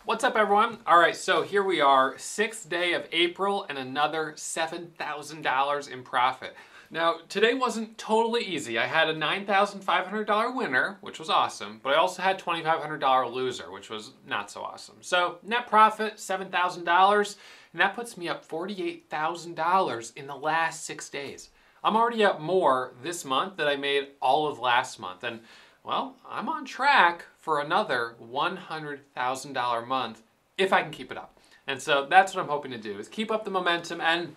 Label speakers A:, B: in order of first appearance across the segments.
A: What's up, everyone? All right, so here we are, 6th day of April and another $7,000 in profit. Now, today wasn't totally easy. I had a $9,500 winner, which was awesome, but I also had $2,500 loser, which was not so awesome. So net profit, $7,000, and that puts me up $48,000 in the last 6 days. I'm already up more this month than I made all of last month, and well, I'm on track for another $100,000 month if I can keep it up. And so that's what I'm hoping to do, is keep up the momentum and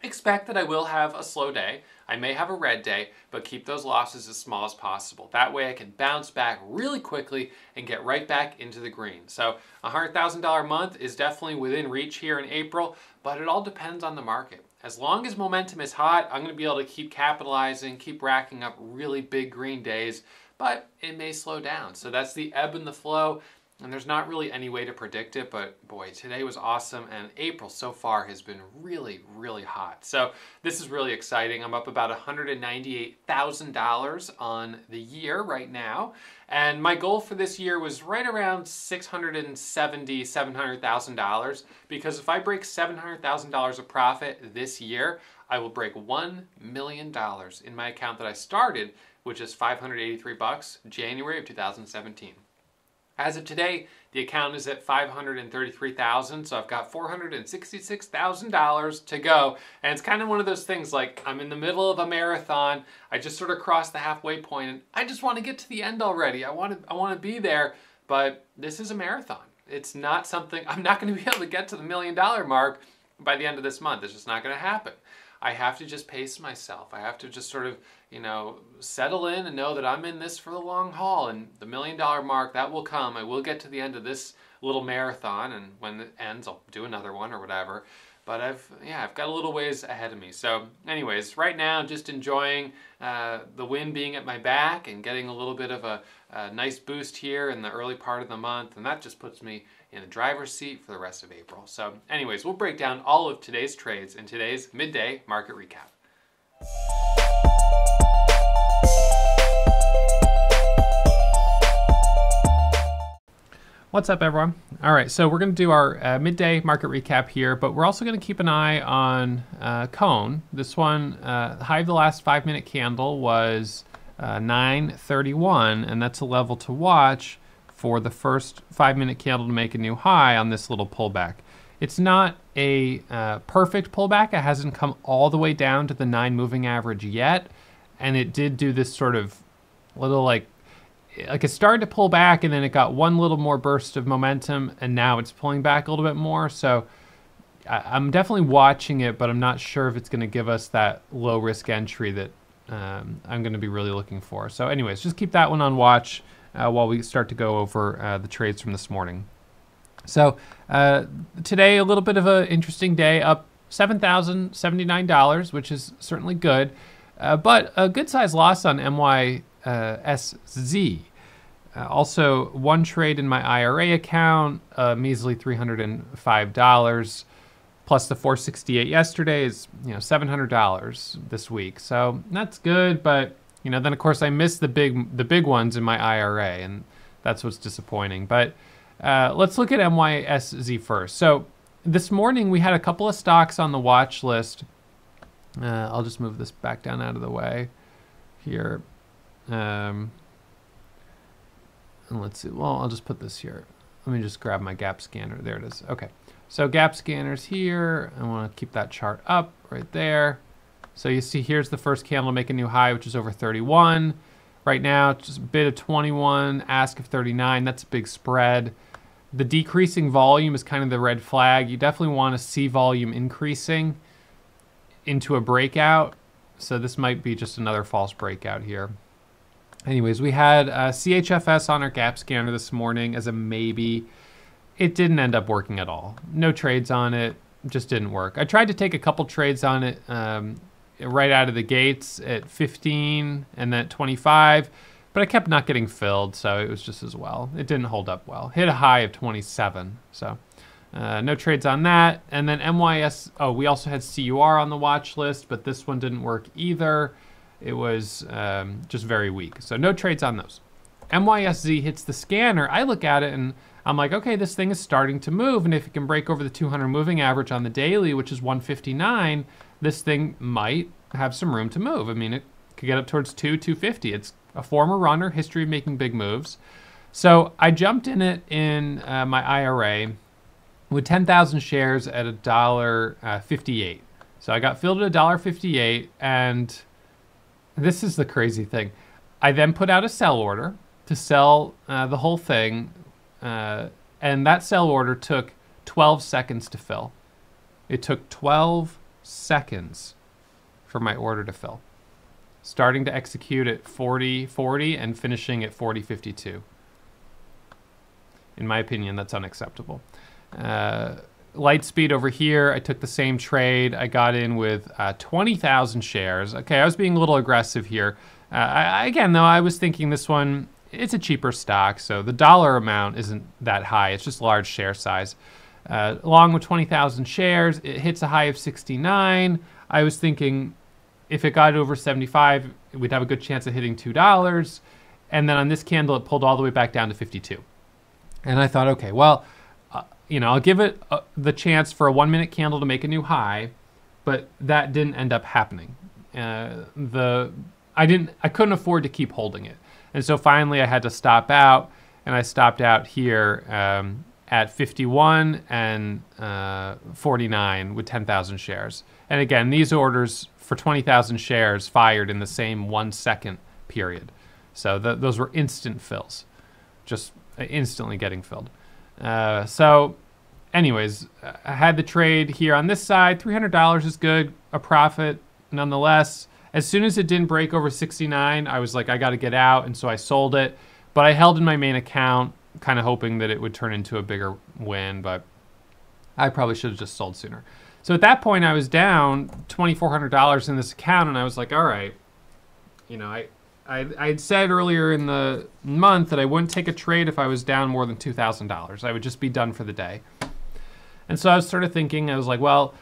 A: expect that I will have a slow day. I may have a red day, but keep those losses as small as possible. That way I can bounce back really quickly and get right back into the green. So a $100,000 month is definitely within reach here in April, but it all depends on the market. As long as momentum is hot, I'm going to be able to keep capitalizing, keep racking up really big green days, but it may slow down. So that's the ebb and the flow, and there's not really any way to predict it, but boy, today was awesome, and April so far has been really, really hot. So this is really exciting. I'm up about $198,000 on the year right now, and my goal for this year was right around $670,000, $700,000, because if I break $700,000 of profit this year, I will break $1 million in my account that I started, which is $583, January of 2017. As of today, the account is at $533,000, so I've got $466,000 to go. And it's kind of one of those things, like I'm in the middle of a marathon. I just sort of crossed the halfway point, and I just want to get to the end already. I want to be there, but this is a marathon. It's not something, I'm not going to be able to get to the $1 million mark by the end of this month. It's just not going to happen. I have to just pace myself. I have to just sort of, settle in and know that I'm in this for the long haul, and the $1 million mark, that will come. I will get to the end of this little marathon, and when it ends, I'll do another one or whatever. But I've got a little ways ahead of me. So anyways, right now, just enjoying the wind being at my back and getting a little bit of a nice boost here in the early part of the month, and that just puts me in the driver's seat for the rest of April. So anyways, we'll break down all of today's trades in today's midday market recap. What's up, everyone? All right, so we're going to do our midday market recap here, but we're also going to keep an eye on cone. This one, the high of the last 5-minute candle was 931, and that's a level to watch for the first 5-minute candle to make a new high on this little pullback. It's not a perfect pullback. It hasn't come all the way down to the 9 moving average yet, and it did do this sort of little like it started to pull back, and then it got one little more burst of momentum, and now it's pulling back a little bit more. So I'm definitely watching it, but I'm not sure if it's going to give us that low risk entry that I'm going to be really looking for. So anyways, just keep that one on watch while we start to go over the trades from this morning. So today, a little bit of an interesting day, up $7,079, which is certainly good, but a good size loss on MYSZ. Also, one trade in my IRA account, measly $305, plus the $468 yesterday is $700 this week. So that's good, but then of course I missed the big ones in my IRA, and that's what's disappointing. But let's look at MYSZ first. So this morning we had a couple of stocks on the watch list. I'll just move this back down out of the way here. And let's see, well, I'll just put this here. Let me just grab my gap scanner. There it is. Okay, so gap scanner's here. I want to keep that chart up right there. So you see here's the first candle to make a new high, which is over 31. Right now, just a bid of 21, ask of 39. That's a big spread. The decreasing volume is kind of the red flag. You definitely want to see volume increasing into a breakout. So this might be just another false breakout here. Anyways, we had CHFS on our gap scanner this morning as a maybe. It didn't end up working at all. No trades on it, just didn't work. I tried to take a couple trades on it right out of the gates at 15 and then at 25, but I kept not getting filled, so it was just as well. It didn't hold up well. Hit a high of 27, so no trades on that. And then MYS, we also had CUR on the watch list, but this one didn't work either. It was just very weak. So no trades on those. MYSZ hits the scanner. I look at it and I'm like, okay, this thing is starting to move, and if it can break over the 200 moving average on the daily, which is 159, this thing might have some room to move. I mean, it could get up towards 250. It's a former runner, history of making big moves. So I jumped in it in my IRA with 10,000 shares at $1.58. So I got filled at $1.58, and this is the crazy thing. I then put out a sell order to sell the whole thing, and that sell order took 12 seconds to fill. It took 12 seconds for my order to fill. Starting to execute at 40.40 and finishing at 40.52. In my opinion, that's unacceptable. Light speed over here, I took the same trade. I got in with 20,000 shares. Okay, I was being a little aggressive here. Again, though, I was thinking this one, it's a cheaper stock, so the dollar amount isn't that high. It's just large share size. Along with 20,000 shares, it hits a high of 69. I was thinking if it got over 75, we'd have a good chance of hitting $2. And then on this candle, it pulled all the way back down to 52. And I thought, okay, well, I'll give it the chance for a 1 minute candle to make a new high, but that didn't end up happening. I couldn't afford to keep holding it. And so finally I had to stop out, and I stopped out here at 51 and 49 with 10,000 shares. And again, these orders for 20,000 shares fired in the same 1 second period. So those were instant fills, just instantly getting filled. So anyways, I had the trade here on this side. $300 is good, a profit nonetheless. As soon as it didn't break over 69, I was like, I got to get out. And so I sold it, but I held in my main account, kind of hoping that it would turn into a bigger win, but I probably should have just sold sooner. So at that point I was down $2,400 in this account, and I was like, all right, I had said earlier in the month that I wouldn't take a trade if I was down more than $2,000. I would just be done for the day. And so I was sort of thinking, I was like, well,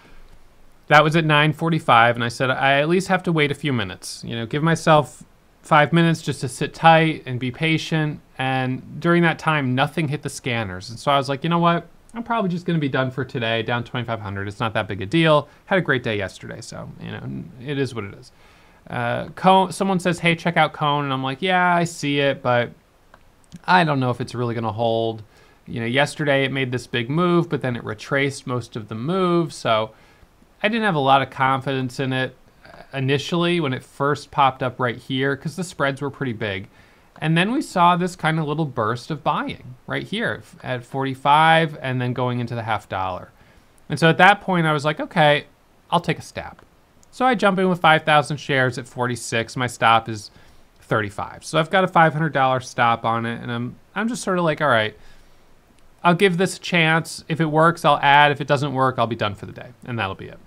A: that was at 9:45, and I said, I at least have to wait a few minutes. Give myself 5 minutes just to sit tight and be patient. And during that time, nothing hit the scanners. And so I was like, you know what? I'm probably just going to be done for today, down 2,500. It's not that big a deal. Had a great day yesterday, so it is what it is. Cone, someone says, hey, check out Cone, and I'm like, yeah, I see it, but I don't know if it's really going to hold. Yesterday it made this big move, but then it retraced most of the move, so I didn't have a lot of confidence in it initially when it first popped up right here, because the spreads were pretty big. And then we saw this kind of little burst of buying right here at 45 and then going into the $0.50. And so at that point I was like, okay, I'll take a stab. So I jump in with 5,000 shares at 46. My stop is 35. So I've got a $500 stop on it, and I'm just sort of like, all right, I'll give this a chance. If it works, I'll add. If it doesn't work, I'll be done for the day, and that'll be it.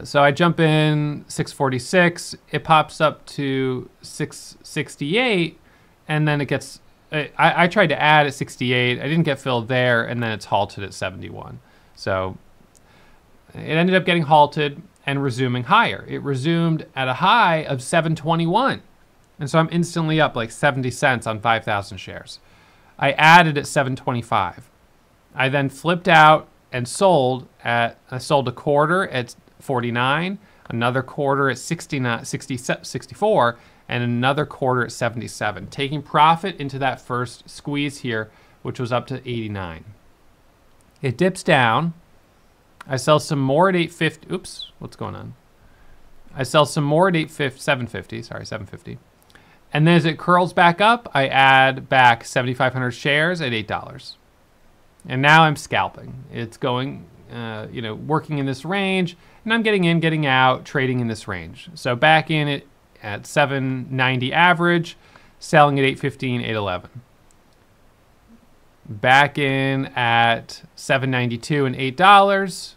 A: So I jump in 646. It pops up to 668, and then it gets. I tried to add at 68. I didn't get filled there, and then it's halted at 71. So it ended up getting halted and resuming higher. It resumed at a high of 721. And so I'm instantly up like 70 cents on 5,000 shares. I added at 725. I then flipped out and sold I sold a quarter at 49, another quarter at 64, and another quarter at 77, taking profit into that first squeeze here, which was up to 89. It dips down. I sell some more at 850. Oops, what's going on? I sell some more at 750. Sorry, 750. And then as it curls back up, I add back 7,500 shares at $8. And now I'm scalping. It's going, working in this range, and I'm getting in, getting out, trading in this range. So back in at 790 average, selling at 815, 811. Back in at 792 and $8.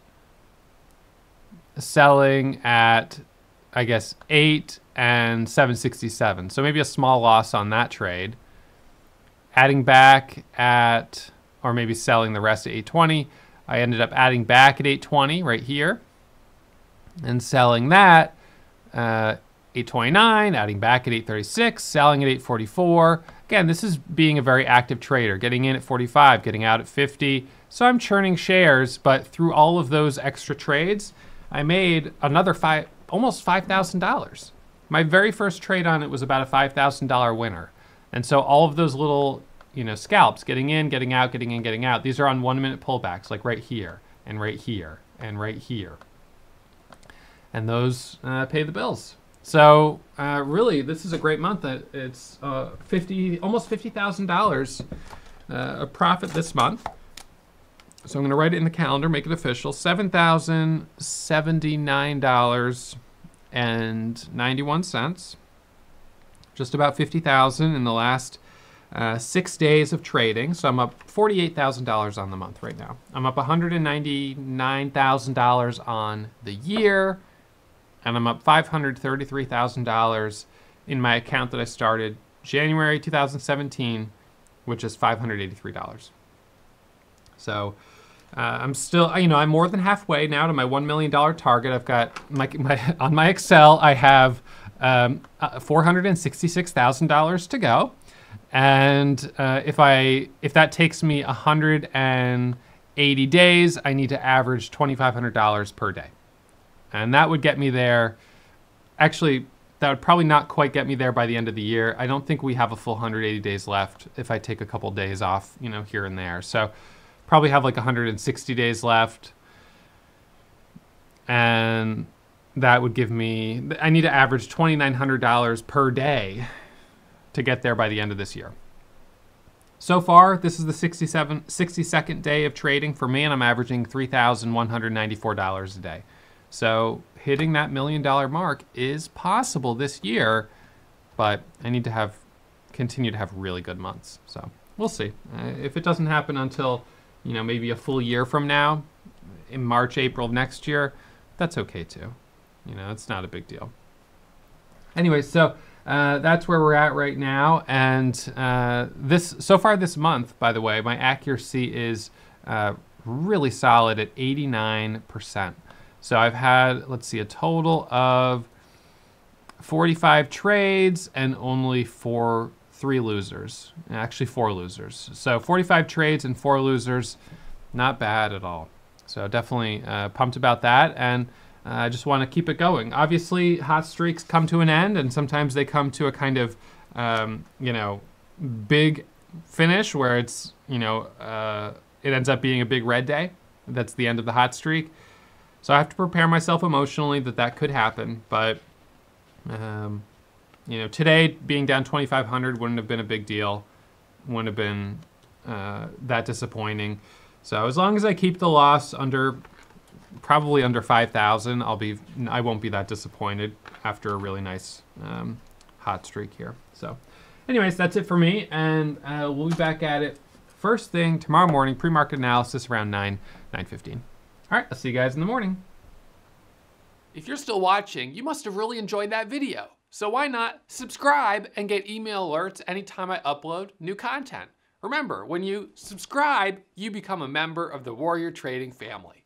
A: Selling at, I guess, 8 and 767. So maybe a small loss on that trade. Adding back at, or maybe selling the rest at 820. I ended up adding back at 820 right here and selling that 829, adding back at 836, selling at 844. Again, this is being a very active trader, getting in at 45, getting out at 50. So I'm churning shares, but through all of those extra trades, I made another almost $5,000. My very first trade on it was about a $5,000 winner. And so all of those little, scalps, getting in, getting out, getting in, getting out, these are on 1 minute pullbacks, like right here and right here and right here. And those pay the bills. So really, this is a great month. It's almost $50,000 of profit this month. So I'm going to write it in the calendar, make it official. $7,079.91. Just about $50,000 in the last 6 days of trading. So I'm up $48,000 on the month right now. I'm up $199,000 on the year. And I'm up $533,000 in my account that I started January 2017, which is $583. So I'm still, I'm more than halfway now to my $1 million target. I've got on my Excel, I have $466,000 to go. And if that takes me 180 days, I need to average $2,500 per day. And that would get me there. Actually, that would probably not quite get me there by the end of the year. I don't think we have a full 180 days left if I take a couple days off, here and there. So probably have like 160 days left. And that would give me, I need to average $2,900 per day to get there by the end of this year. So far, this is the 62nd day of trading for me, and I'm averaging $3,194 a day. So hitting that $1 million mark is possible this year, but I need to continue to have really good months. So we'll see. If it doesn't happen until, maybe a full year from now, in March, April of next year, that's okay too. It's not a big deal. Anyway, so that's where we're at right now. And so far this month, by the way, my accuracy is really solid at 89%. So I've had, let's see, a total of 45 trades and only 3 losers. Actually, 4 losers. So 45 trades and 4 losers, not bad at all. So definitely pumped about that, and I just want to keep it going. Obviously, hot streaks come to an end, and sometimes they come to a kind of, big finish where it's, it ends up being a big red day. That's the end of the hot streak. So I have to prepare myself emotionally that could happen. But, today being down 2,500 wouldn't have been a big deal. Wouldn't have been that disappointing. So as long as I keep the loss probably under 5,000, I won't be that disappointed after a really nice hot streak here. So anyways, that's it for me. And we'll be back at it first thing tomorrow morning, pre-market analysis around 9:15. All right, I'll see you guys in the morning. If you're still watching, you must have really enjoyed that video. So why not subscribe and get email alerts anytime I upload new content? Remember, when you subscribe, you become a member of the Warrior Trading family.